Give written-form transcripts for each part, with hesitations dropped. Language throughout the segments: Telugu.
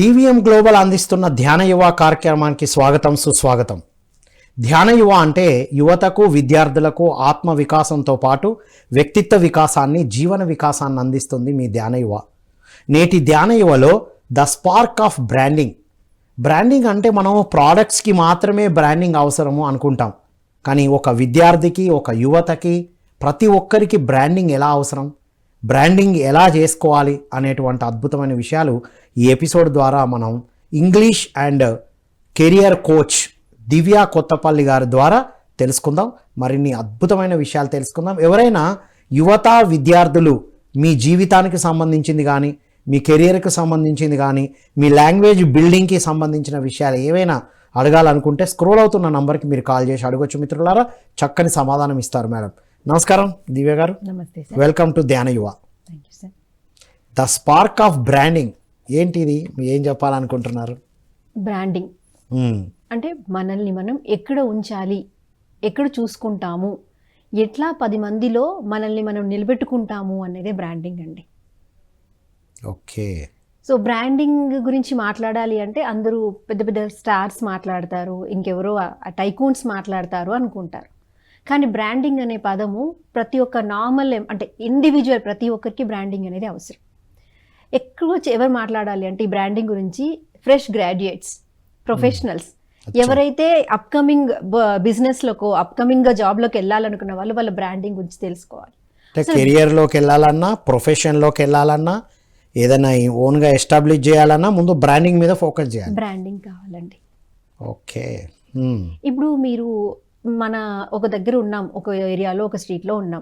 టీవీఎం గ్లోబల్ అందిస్తున్న ధ్యాన యువ కార్యక్రమానికి స్వాగతం సుస్వాగతం. ధ్యాన యువ అంటే యువతకు విద్యార్థులకు ఆత్మ వికాసంతో పాటు వ్యక్తిత్వ వికాసాన్ని జీవన వికాసాన్ని అందిస్తుంది మీ ధ్యాన యువ. నేటి ధ్యాన యువలో ద స్పార్క్ ఆఫ్ బ్రాండింగ్ అంటే మనం ప్రోడక్ట్స్కి మాత్రమే బ్రాండింగ్ అవసరము అనుకుంటాం, కానీ ఒక విద్యార్థికి ఒక యువతకి ప్రతి ఒక్కరికి బ్రాండింగ్ ఎలా అవసరం, బ్రాండింగ్ ఎలా చేసుకోవాలి అనేటువంటి అద్భుతమైన విషయాలు ఈ ఎపిసోడ్ ద్వారా మనం ఇంగ్లీష్ అండ్ కెరియర్ కోచ్ దివ్య కొత్తపల్లి గారి ద్వారా తెలుసుకుందాం. మరిన్ని అద్భుతమైన విషయాలు తెలుసుకుందాం. ఎవరైనా యువత విద్యార్థులు మీ జీవితానికి సంబంధించింది కానీ, మీ కెరియర్కి సంబంధించింది కానీ, మీ లాంగ్వేజ్ బిల్డింగ్కి సంబంధించిన విషయాలు ఏవైనా అడగాలనుకుంటే స్క్రోల్ అవుతున్న నంబర్కి మీరు కాల్ చేసి అడగొచ్చు మిత్రులారా. చక్కని సమాధానం ఇస్తారు మేడం. నమస్కారం దివ్య గారు. నమస్తే సార్. వెల్కమ్ టు ధ్యాన యువ. Thank you sir. The spark of branding ఏంటిది, ఏం చెప్పాలనుకుంటున్నారు? బ్రాండింగ్ అంటే మనల్ని మనం ఎక్కడ ఉంచాలి, ఎక్కడ చూసుకుంటాము, ఎట్లా 10 మందిలో మనల్ని మనం నిలబెట్టుకుంటాము అనేది బ్రాండింగ్ అండి. ఓకే. సో బ్రాండింగ్ గురించి మాట్లాడాలి అంటే అందరూ పెద్ద పెద్ద స్టార్స్ మాట్లాడతారు, ఇంకెవరో టైకూన్స్ మాట్లాడతారు అనుకుంటారు. కానీ బ్రాండింగ్ అనే పదము ప్రతి ఒక్క నార్మల్ అంటే ఇండివిజువల్ ప్రతి ఒక్కరికి బ్రాండింగ్ అనేది అవసరం. ఎక్కువ ఎవరు మాట్లాడాలి అంటే ఈ బ్రాండింగ్ గురించి ఫ్రెష్ గ్రాడ్యుయేట్స్, ప్రొఫెషనల్స్, ఎవరైతే అప్కమింగ్ బిజినెస్లోకో అప్కమింగ్గా జాబ్లోకి వెళ్ళాలనుకున్న వాళ్ళు వాళ్ళ బ్రాండింగ్ గురించి తెలుసుకోవాలి. కెరియర్లోకి వెళ్ళాలన్నా, ప్రొఫెషన్లోకి వెళ్ళాలన్నా, ఏదైనా ఓన్గా ఎస్టాబ్లిష్ చేయాలన్నా ముందు బ్రాండింగ్ మీద ఫోకస్ చేయాలి. బ్రాండింగ్ కావాలండి. ఓకే. ఇప్పుడు మీరు మన ఒక దగ్గర ఉన్నాం, ఒక ఏరియాలో ఒక స్ట్రీట్లో ఉన్నాం,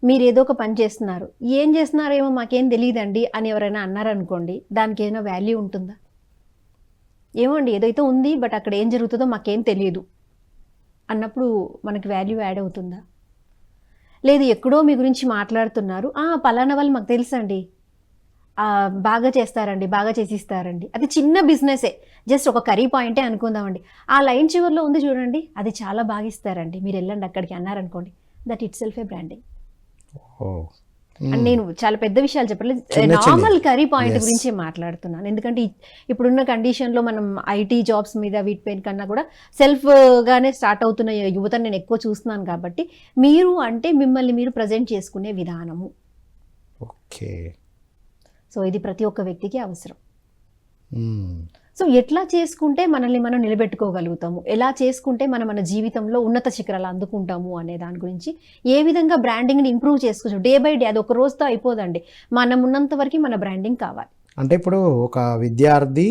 మీరు ఏదో ఒక పని చేస్తున్నారు, ఏం చేస్తున్నారేమో మాకేం తెలియదండి అని ఎవరైనా అన్నారనుకోండి, దానికి ఏదైనా వాల్యూ ఉంటుందా? ఏమోండి ఏదైతే ఉంది బట్ అక్కడ ఏం జరుగుతుందో మాకేం తెలియదు అన్నప్పుడు మనకి వాల్యూ యాడ్ అవుతుందా? లేదు ఎక్కడో మీ గురించి మాట్లాడుతున్నారు, పలానా వాళ్ళు మాకు తెలుసండి, బాగా చేస్తారండి, బాగా చేసిస్తారండి, అది చిన్న బిజినెసే, జస్ట్ ఒక కర్రీ పాయింటే అనుకుందామండి, ఆ లైన్ చివర్లో ఉంది చూడండి, అది చాలా బాగా ఇస్తారండి, మీరు వెళ్ళండి అక్కడికి అన్నారనుకోండి, that it self A branding. And నేను చాలా పెద్ద విషయాలు చెప్పలేదు, నార్మల్ కర్రీ పాయింట్ గురించి మాట్లాడుతున్నాను. ఎందుకంటే ఇప్పుడున్న కండిషన్లో మనం ఐటీ జాబ్స్ మీద వీటిపైన కన్నా కూడా సెల్ఫ్గానే స్టార్ట్ అవుతున్న యువతను నేను ఎక్కువ చూస్తున్నాను. కాబట్టి మీరు అంటే మిమ్మల్ని మీరు ప్రజెంట్ చేసుకునే విధానము. ఓకే. సో ఇది ప్రతి ఒక్క వ్యక్తికి అవసరం. సో ఎట్లా చేసుకుంటే మనల్ని మనం నిలబెట్టుకోగలుగుతాము, ఎలా చేసుకుంటే మనం మన జీవితంలో ఉన్నత శిఖరాలు అందుకుంటాము అనే దాని గురించి, ఏ విధంగా బ్రాండింగ్ని ఇంప్రూవ్ చేసుకోవచ్చు డే బై డే. అది ఒక రోజుతో అయిపోదండి, మనం ఉన్నంత వరకు మన బ్రాండింగ్ కావాలి. అంటే ఇప్పుడు ఒక విద్యార్థి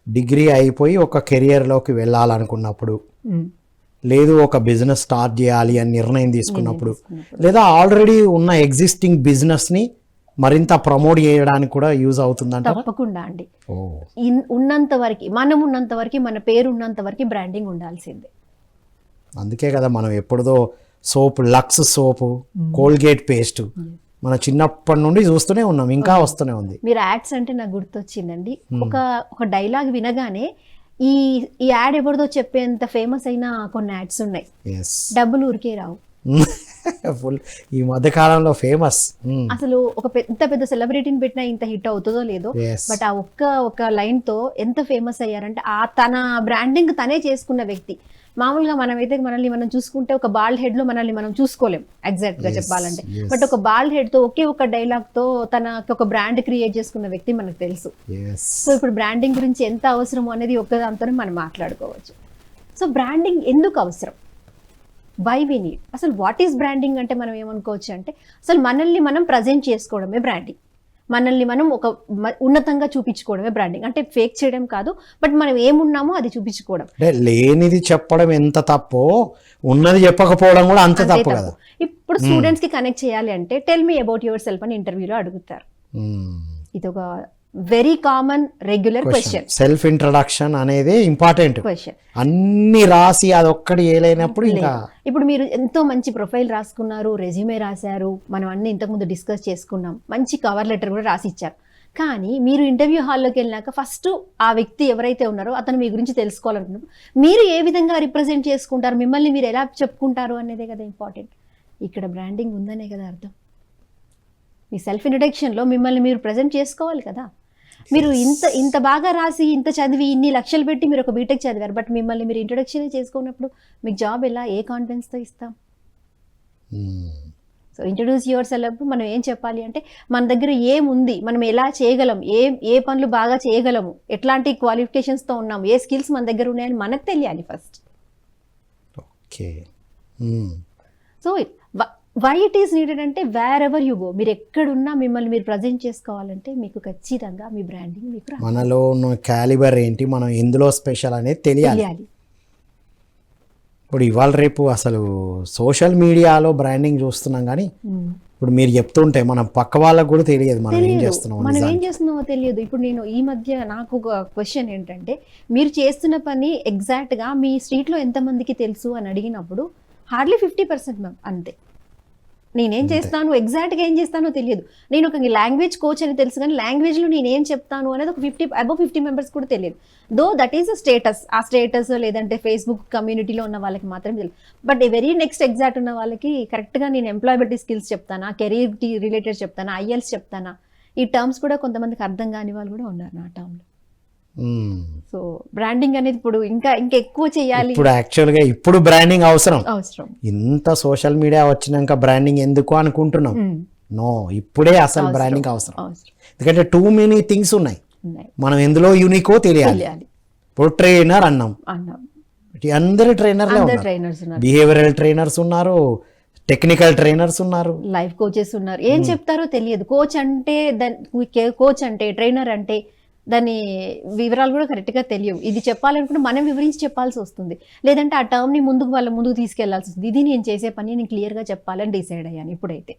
డిగ్రీ అయిపోయి ఒక కెరియర్లోకి వెళ్ళాలనుకున్నప్పుడు, లేదు ఒక బిజినెస్ స్టార్ట్ చేయాలి అని నిర్ణయం తీసుకున్నప్పుడు, లేదా ఆల్రెడీ ఉన్న ఎగ్జిస్టింగ్ బిజినెస్ని మరింత ప్రమోట్ చేయడానికి కూడా యూజ్ అవుతుందంట. తప్పకుండా అండి. ఉన్నంత వరకు, మనం ఉన్నంత వరకు, మన పేరు ఉన్నంత వరకు బ్రాండింగ్ ఉండాల్సిందే. అందుకే కదా మనం ఎప్పుడుదో సోప్, లక్స్ సోపు, కోల్గేట్ పేస్ట్ మన చిన్నప్పటి నుండి చూస్తూనే ఉన్నాం, ఇంకా వస్తూనే ఉంది. మీరు యాడ్స్ అంటే నాకు గుర్తొచ్చిందండి, ఒక డైలాగ్ వినగానే ఈ యాడ్ ఎవరిదో చెప్పేంత ఫేమస్ అయిన కొన్ని యాడ్స్ ఉన్నాయి. డబ్బులు ఊరికే రావు. ఫుల్ ఈ మధ్య కాలంలో ఫేమస్. అసలు ఒక పెద్ద సెలబ్రిటీని పెట్టినా ఇంత హిట్ అవుతుందో లేదో, బట్ ఆ ఒక్క లైన్ తో ఎంత ఫేమస్ అయ్యారంటే, తన బ్రాండింగ్ తనే చేసుకున్న వ్యక్తి. మామూలుగా మనమైతే మనల్ని మనం చూసుకుంటే ఒక బాల్డ్ హెడ్ లో మనల్ని మనం చూసుకోలేం ఎగ్జాక్ట్ గా చెప్పాలంటే, బట్ ఒక బాల్డ్ హెడ్ తో ఒకే ఒక డైలాగ్ తో తనకి ఒక బ్రాండ్ క్రియేట్ చేసుకున్న వ్యక్తి మనకు తెలుసు. సో ఇప్పుడు బ్రాండింగ్ గురించి ఎంత అవసరం అనేది ఒక్కదాంతోనే మనం మాట్లాడుకోవచ్చు. సో బ్రాండింగ్ ఎందుకు అవసరం, వై వి నీడ్, అసలు వాట్ ఈస్ బ్రాండింగ్ అంటే మనం ఏమనుకోవచ్చు అంటే, అసలు మనల్ని మనం ప్రజెంట్ చేసుకోవడమే బ్రాండింగ్. మనల్ని మనం ఒక ఉన్నతంగా చూపించుకోవడమే బ్రాండింగ్. అంటే ఫేక్ చేయడం కాదు, బట్ మనం ఏమున్నామో అది చూపించుకోవడం. లేనిది చెప్పడం ఎంత తప్పో, ఉన్నది చెప్పకపోవడం కూడా అంత తప్పు కదా. ఇప్పుడు స్టూడెంట్స్ కి కనెక్ట్ చేయాలి అంటే tell me about your self అని ఇంటర్వ్యూలో అడుగుతారు. ఇది ఒక very common regular question. Self introduction అనేది ఇంపార్టెంట్ క్వశ్చన్. అన్ని రాసి అదొక్కటి ఏలైనప్పుడు ఇంకా, ఇప్పుడు మీరు ఎంతో మంచి ప్రొఫైల్ రాసుకున్నారు, రెజ్యూమే రాశారు, మనం అన్ని ఇంతకుముందు డిస్కస్ చేసుకున్నాం, మంచి కవర్ లెటర్ కూడా రాసి ఇచ్చారు, కానీ మీరు ఇంటర్వ్యూ హాల్లోకి వెళ్ళినాక ఫస్ట్ ఆ వ్యక్తి ఎవరైతే ఉన్నారో అతను మీ గురించి తెలుసుకోవాలనుకున్నప్పుడు మీరు ఏ విధంగా రిప్రజెంట్ చేసుకుంటారు, మిమ్మల్ని మీరు ఎలా చెప్పుకుంటారు అనేదే కదా ఇంపార్టెంట్. ఇక్కడ బ్రాండింగ్ ఉందనే కదా అర్థం. మీ సెల్ఫ్ ఇంట్రడక్షన్లో మిమ్మల్ని మీరు ప్రజెంట్ చేసుకోవాలి కదా. మీరు ఇంత బాగా రాసి ఇంత చదివి ఇన్ని లక్షలు పెట్టి మీరు ఒక బీటెక్ చదివారు, బట్ మిమ్మల్ని మీరు ఇంట్రొడక్షన్ చేసుకున్నప్పుడు మీకు జాబ్ ఎలా, ఏ కాన్ఫిడెన్స్తో ఇస్తాం? సో ఇంట్రడ్యూస్ యువర్ సెల్ఫ్ మనం ఏం చెప్పాలి అంటే మన దగ్గర ఏముంది, మనం ఎలా చేయగలం, ఏ పనులు బాగా చేయగలము, ఎట్లాంటి క్వాలిఫికేషన్స్తో ఉన్నాము, ఏ స్కిల్స్ మన దగ్గర ఉన్నాయని మనకు తెలియాలి first. Okay. So why it is needed అంటే వేర్ ఎవర్ యు గో, మీరు ఎక్కడున్నా మిమ్మల్ని మీరు ప్రజెంట్ చేసుకోవాలంటే మీకు ఖచ్చితంగా మీ బ్రాండింగ్ మీకు మనలో ఉన్న క్యాలిబర్ ఏంటి, మనం ఎందులో స్పెషల్ అనేది తెలియాలి. ఇప్పుడు ఇవాళ రేపు అసలు సోషల్ మీడియాలో బ్రాండింగ్ చూస్తున్నాం, కానీ ఇప్పుడు మీరు చెప్తుంటే మనం పక్క వాళ్ళకు కూడా తెలియదు మనం ఏం చేస్తున్నామో తెలియదు. ఇప్పుడు నేను ఈ మధ్య నాకు ఒక క్వశ్చన్ ఏంటంటే, మీరు చేస్తున్న పని ఎగ్జాక్ట్గా మీ స్ట్రీట్లో ఎంతమందికి తెలుసు అని అడిగినప్పుడు హార్డ్లీ 50% మ్యామ్ అంతే. నేనేం చేస్తాను, ఎగ్జాక్ట్గా ఏం చేస్తానో తెలియదు. నేను ఒక లాంగ్వేజ్ కోచ్ అని తెలుసు, కానీ లాంగ్వేజ్లో నేనేం చెప్తాను అనేది ఒక అబౌవ్ 50 మెంబర్స్ కూడా తెలియదు. దో దట్ ఈస్ స్టేటస్, ఆ స్టేటస్ లేదంటే ఫేస్బుక్ కమ్యూనిటీలో ఉన్న వాళ్ళకి మాత్రమే తెలియదు. బట్ వెరీ నెక్స్ట్ ఎగ్జాక్ట్ ఉన్న వాళ్ళకి కరెక్ట్గా నేను ఎంప్లాయబిలిటీ స్కిల్స్ చెప్తానా, కెరీర్ రిలేటెడ్ చెప్తానా, ఐఎల్స్ చెప్తానా, ఈ టర్మ్స్ కూడా కొంతమందికి అర్థం కాని వాళ్ళు కూడా ఉన్నారు నా టర్మ్లో. సో బ్రాండింగ్ అనేది ఇప్పుడు ఇంకా ఎక్కువ చేయాలి. ఇప్పుడు యాక్చువల్గా ఇప్పుడు బ్రాండింగ్ అవసరం. ఇంత సోషల్ మీడియా వచ్చినాక బ్రాండింగ్ ఎందుకు అనుకుంటున్నాం? నో, ఇప్పుడే అసలు బ్రాండింగ్ అవసరం. ఎందుకంటే టూ మెనీ థింగ్స్ ఉన్నాయి, మనం ఎందులో యూనికో తెలియాలి. ఇప్పుడు ట్రైనర్ అన్నాం, అందరు ట్రైనర్లే ఉన్నారు, బిహేవియరల్ ట్రైనర్స్ ఉన్నారు, టెక్నికల్ ట్రైనర్స్ ఉన్నారు, లైఫ్ కోచెస్ ఉన్నారు. ఏం చెప్తారో తెలియదు. కోచ్ అంటే ట్రైనర్ అంటే దాని వివరాలు కూడా కరెక్ట్గా తెలియవు. ఇది చెప్పాలనుకుంటే మనం వివరించి చెప్పాల్సి వస్తుంది, లేదంటే ఆ టర్మ్ని ముందుకు తీసుకెళ్లాల్సి వస్తుంది. ఇది నేను చేసే పని నేను క్లియర్గా చెప్పాలని డిసైడ్ అయ్యాను ఇప్పుడైతే.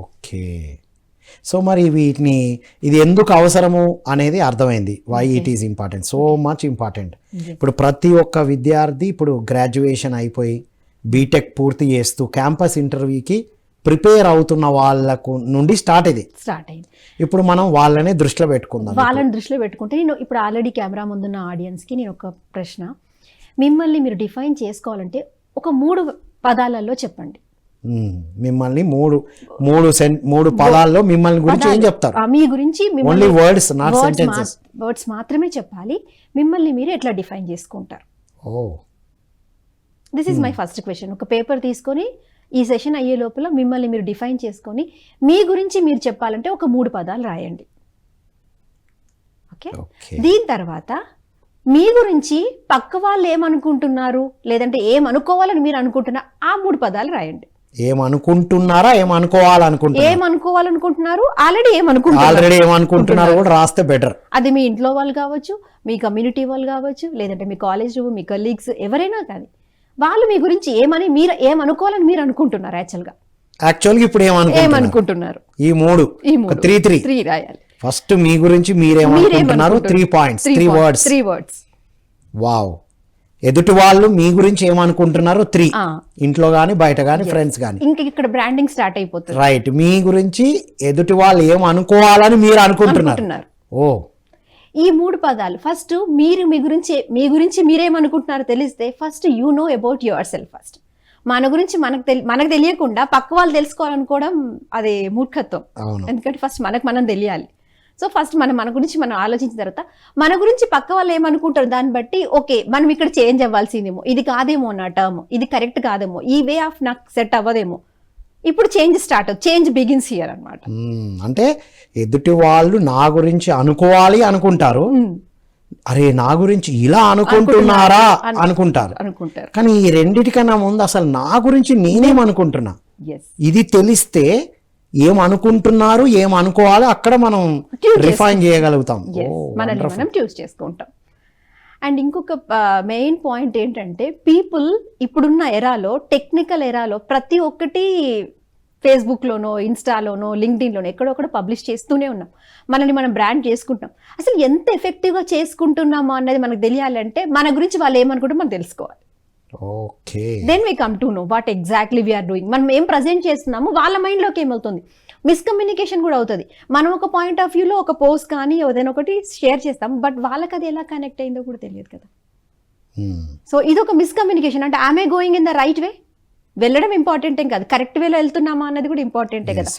ఓకే. సో మరి ఇది ఎందుకు అవసరము అనేది అర్థమైంది. Why it is important, so much important. ఇప్పుడు ప్రతి ఒక్క విద్యార్థి ఇప్పుడు గ్రాడ్యుయేషన్ అయిపోయి బీటెక్ పూర్తి చేస్తూ క్యాంపస్ ఇంటర్వ్యూకి ప్రిపేర్ అవుతున్న వాళ్ళకు నుండి స్టార్ట్ అయింది. ఇప్పుడు మనం వాళ్ళని దృష్టిలో పెట్టుకుంటే నేను ఇప్పుడు ఆల్రెడీ కెమెరా ముందున్న ఆడియన్స్కి నేను ఒక ప్రశ్న, మిమ్మల్ని మీరు డిఫైన్ చేసుకోవాలంటే ఒక 3 పదాలలో చెప్పండి. మిమ్మల్ని మూడు పదాల్లో మిమ్మల్ని గురించి ఏం చెప్తారు? మీ గురించి only words, not sentences. Words మాత్రమే చెప్పాలి. మిమ్మల్ని మీరు ఎట్లా డిఫైన్ చేసుకుంటారు? This is my first question. ఒక పేపర్ తీసుకొని ఈ సెషన్ అయ్యే లోపల మిమ్మల్ని మీరు డిఫైన్ చేసుకొని మీ గురించి మీరు చెప్పాలంటే ఒక 3 పదాలు రాయండి. ఓకే. దీని తర్వాత మీ గురించి పక్క వాళ్ళు ఏమనుకుంటున్నారు, లేదంటే ఏమనుకోవాలని మీరు అనుకుంటున్నా, ఆ 3 పదాలు రాయండి. ఏమనుకోవాలనుకుంటున్నారు, ఆల్రెడీ ఏమనుకుంటున్నారు కూడా రాస్తే బెటర్. అది మీ ఇంట్లో వాళ్ళు కావచ్చు, మీ కమ్యూనిటీ వాళ్ళు కావచ్చు, లేదంటే మీ కాలేజ్, మీ కలీగ్స్, ఎవరైనా కానీ వాళ్ళు మీ గురించి మీరు ఏమనుకోవాలని మీరు అనుకుంటున్నారు. యాక్చువల్గా ఇప్పుడు ఏమనుకుంటున్నారు, ఈ 3 రాయాలి. ఫస్ట్ మీ గురించి మీరేమనుకుంటున్నారు, 3 పాయింట్స్, 3 వర్డ్స్. వావ్. ఎదుటి వాళ్ళు మీ గురించి ఏమనుకుంటున్నారు, 3. ఇంట్లో గానీ బయట గానీ ఫ్రెండ్స్ గానీ. ఇంకా ఇక్కడ బ్రాండింగ్ స్టార్ట్ అయిపోతుంది. రైట్. మీ గురించి ఎదుటి వాళ్ళు ఏమనుకోవాలని మీరు అనుకుంటున్నారు. ఓ, ఈ 3 పదాలు ఫస్ట్ మీరు మీ గురించి మీరేమనుకుంటున్నారో తెలిస్తే first you know about your self. First మన గురించి మనకు తెలియకుండా పక్క వాళ్ళు తెలుసుకోవాలనుకోవడం అది మూర్ఖత్వం. ఎందుకంటే ఫస్ట్ మనం తెలియాలి. సో ఫస్ట్ మన గురించి మనం ఆలోచించిన తర్వాత మన గురించి పక్క వాళ్ళు ఏమనుకుంటారు దాన్ని బట్టి ఓకే మనం ఇక్కడ చేంజ్ అవ్వాల్సిందేమో, ఇది కాదేమో నా టర్మ్, ఇది కరెక్ట్ కాదేమో, ఈ వే ఆఫ్ నాకు సెట్ అవ్వదేమో, ఇప్పుడు చేంజ్ బిగిన్స్ హియర్ అన్నమాట. అంటే ఎదుటి వాళ్ళు నా గురించి అనుకోవాలి అనుకుంటారు, అరే నా గురించి ఇలా అనుకుంటున్నారా అనుకుంటారు. కానీ ఈ రెండిటికన్నా ముందు అసలు నా గురించి నేనేమనుకుంటున్నా, ఇది తెలిస్తే ఏమనుకుంటున్నారు ఏమనుకోవాలి అక్కడ మనం రిఫైన్ చేయగలుగుతాం, మనం చూస్ చేసుకుంటాం. అండ్ ఇంకొక మెయిన్ పాయింట్ ఏంటంటే పీపుల్ ఇప్పుడున్న ఎరాలో, టెక్నికల్ ఎరాలో ప్రతి ఒక్కటి ఫేస్బుక్లోనో, ఇన్స్టాలోనో, లింక్డ్ఇన్లోనో ఎక్కడొక్కడ పబ్లిష్ చేస్తూనే ఉన్నాం. మనల్ని మనం బ్రాండ్ చేసుకుంటాం. అసలు ఎంత ఎఫెక్టివ్గా చేసుకుంటున్నామో అన్నది మనకు తెలియాలంటే మన గురించి వాళ్ళు ఏమనుకుంటారో మనం తెలుసుకోవాలి. Then we come to know what exactly we are doing. మనం ఏం ప్రజెంట్ చేస్తున్నామో వాళ్ళ మైండ్లోకి ఏమవుతుంది, మిస్కమ్యూనికేషన్ కూడా అవుతుంది. మనం ఒక పాయింట్ ఆఫ్ వ్యూలో ఒక పోస్ట్ కానీ ఏదైనా ఒకటి షేర్ చేస్తాం, బట్ వాళ్ళకి అది ఎలా కనెక్ట్ అయిందో కూడా తెలియదు కదా. సో ఇది ఒక మిస్కమ్యూనికేషన్. అంటే ఆమె going in the right way, వెళ్ళడం ఇంపార్టెంట్ ఏం కాదు, కరెక్ట్ వేలో వెళ్తున్నామా అన్నది కూడా ఇంపార్టెంటే కదా.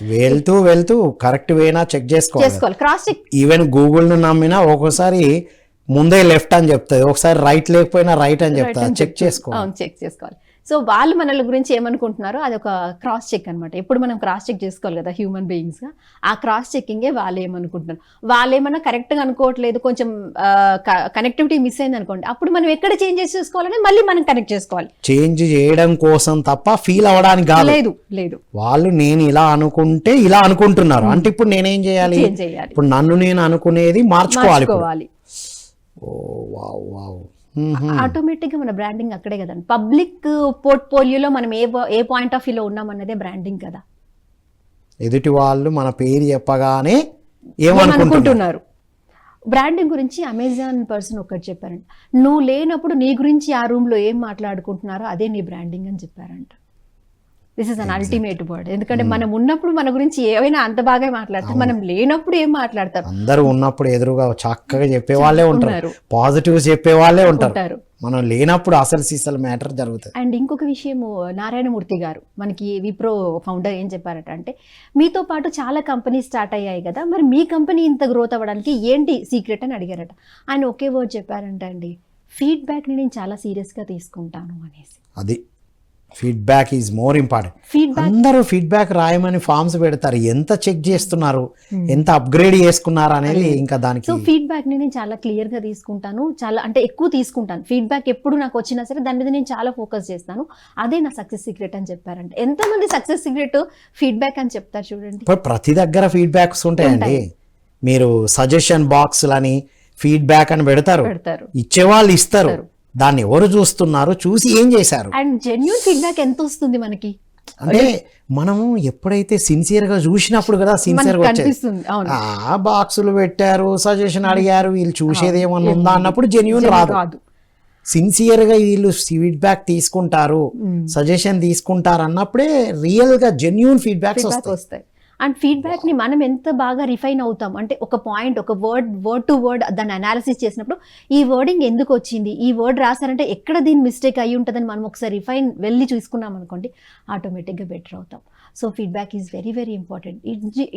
వెళ్తూ కరెక్ట్ వేనా చెక్ చేసుకోవాలి, క్రాస్ చెక్. ఈవెన్ గూగుల్ ను నమ్మినా ఒక్కోసారి ముందే లెఫ్ట్ అని చెప్తుంది, ఒకసారి రైట్ లేకపోయినా రైట్ అని చెప్తా. చెక్ చేసుకోవాలి, చెక్ చేసుకోవాలి. సో వాళ్ళు మనల గురించి ఏమనుకుంటున్నారో అది ఒక క్రాస్ చెక్ అనమాట. ఎప్పుడు మనం క్రాస్ చెక్ చేసుకోవాలి కదా హ్యూమన్ బీయింగ్స్ గా. ఆ క్రాస్ చెక్కింగే వాళ్ళు ఏమనుకుంటున్నారు. వాళ్ళు ఏమన్నా కరెక్ట్ గా అనుకోవట్లేదు, కొంచెం కనెక్టివిటీ మిస్ అయింది అనుకోండి, అప్పుడు మనం ఎక్కడ చేంజెస్ చేసుకోవాలని మళ్ళీ మనం కనెక్ట్ చేసుకోవాలి. చేంజ్ చేయడం కోసం తప్ప ఫీల్ అవ్వడానికి కాదు. లేదు వాళ్ళు నేను ఇలా అనుకుంటే ఇలా అనుకుంటున్నారు అంటే ఇప్పుడు నేనేం చేయాలి, ఇప్పుడు నన్ను నేను అనుకునేది మార్చుకోవాలి. ఆటోమేటిక్ గా మన బ్రాండింగ్ అక్కడే కదండి. పబ్లిక్ పోర్ట్ఫోలియోలో మనం ఏ పాయింట్ ఆఫ్ వ్యూలో ఉన్నాం అన్నదే బ్రాండింగ్ కదా. ఎదుటి వాళ్ళు మన పేరు చెప్పగానే ఏమనుకుంటున్నారు. బ్రాండింగ్ గురించి అమెజాన్ పర్సన్ ఒకటి చెప్పారంట, నువ్వు లేనప్పుడు నీ గురించి ఆ రూమ్ లో ఏం మాట్లాడుకుంటున్నారో అదే నీ బ్రాండింగ్ అని చెప్పారంట. This is an ultimate word. ఎందుకంటే మనం ఉన్నప్పుడు మన గురించి ఏమైనా అంత బాగా మాట్లాడతాం, మనం లేనప్పుడు ఏం మాట్లాడతాం. అందరూ ఉన్నప్పుడు ఎదురుగా చక్కగా చెప్పే వాళ్ళే ఉంటారు, పాజిటివ్స్ చెప్పే వాళ్ళే ఉంటారు. మనం లేనప్పుడు అసలు సీసల్ మ్యాటర్ జరుగుతుంది. అండ్ ఇంకొక విషయం, నారాయణమూర్తి గారు మనకి విప్రో ఫౌండర్ ఏం చెప్పారట అంటే, మీతో పాటు చాలా కంపెనీ స్టార్ట్ అయ్యాయి కదా, మరి మీ కంపెనీ ఇంత గ్రోత్ అవ్వడానికి ఏంటి సీక్రెట్ అని అడిగారట. ఆయన ఒకే వర్డ్ చెప్పారంట అండి, ఫీడ్బ్యాక్ని నేను చాలా సీరియస్గా తీసుకుంటాను అనేసి. అది ఫీడ్బ్యాక్ ఈజ్ మోర్ ఇంపార్టెంట్. అందరూ ఫీడ్బ్యాక్ రాయమని ఫామ్స్ పెడతారు, ఎంత చెక్ చేస్తున్నారు, ఎంత అప్గ్రేడ్ చేసుకున్నారు అనేది ఇంకా దానికి. సో ఫీడ్బ్యాక్ ని నేను చాలా క్లియర్ గా తీసుకుంటాను, చాలా అంటే ఎక్కువ తీసుకుంటాను. ఫీడ్బ్యాక్ ఎప్పుడు నాకు వచ్చినా సరే దాని మీద నేను చాలా ఫోకస్ చేస్తాను, అదే నా సక్సెస్ సీక్రెట్ అని చెప్పారంటే. ఎంతమంది సక్సెస్ సీక్రెట్ ఫీడ్బ్యాక్ అని చెప్తారు చూడండి. ప్రతి దగ్గర ఫీడ్బ్యాక్స్ ఉంటాయండి. మీరు సజెషన్ బాక్స్లని ఫీడ్బ్యాక్ అని పెడతారు, ఇచ్చేవాళ్ళు ఇస్తారు, దాన్ని ఎవరు చూస్తున్నారు, చూసి ఏం చేశారు. అండ్ జెన్యూన్ ఫీడ్బ్యాక్ ఎంత వస్తుంది మనకి అంటే మనము ఎప్పుడైతే సిన్సియర్ గా చూసినప్పుడు కదా సిన్సియర్ గా వచ్చేది. బాక్సులు పెట్టారు, సజెషన్ అడిగారు, వీళ్ళు చూసేది ఏమన్నా ఉందా అన్నప్పుడు జెన్యూన్ రాదు. సిన్సియర్ గా వీళ్ళు ఫీడ్బ్యాక్ తీసుకుంటారు, సజెషన్ తీసుకుంటారు అన్నప్పుడే రియల్ గా జెన్యూన్ ఫీడ్బ్యాక్స్ వస్తాయి. అండ్ ఫీడ్బ్యాక్ ని మనం ఎంత బాగా రిఫైన్ అవుతాం అంటే, ఒక పాయింట్, ఒక వర్డ్ టు వర్డ్ దాన్ని అనాలిసిస్ చేసినప్పుడు ఈ వర్డింగ్ ఎందుకు వచ్చింది, ఈ వర్డ్ రాసారంటే ఎక్కడ దీని మిస్టేక్ అయ్యి ఉంటుందని మనం ఒకసారి రిఫైన్ వెళ్ళి చూసుకున్నాం అనుకోండి, ఆటోమేటిక్గా బెటర్ అవుతాం. So feedback is very very important.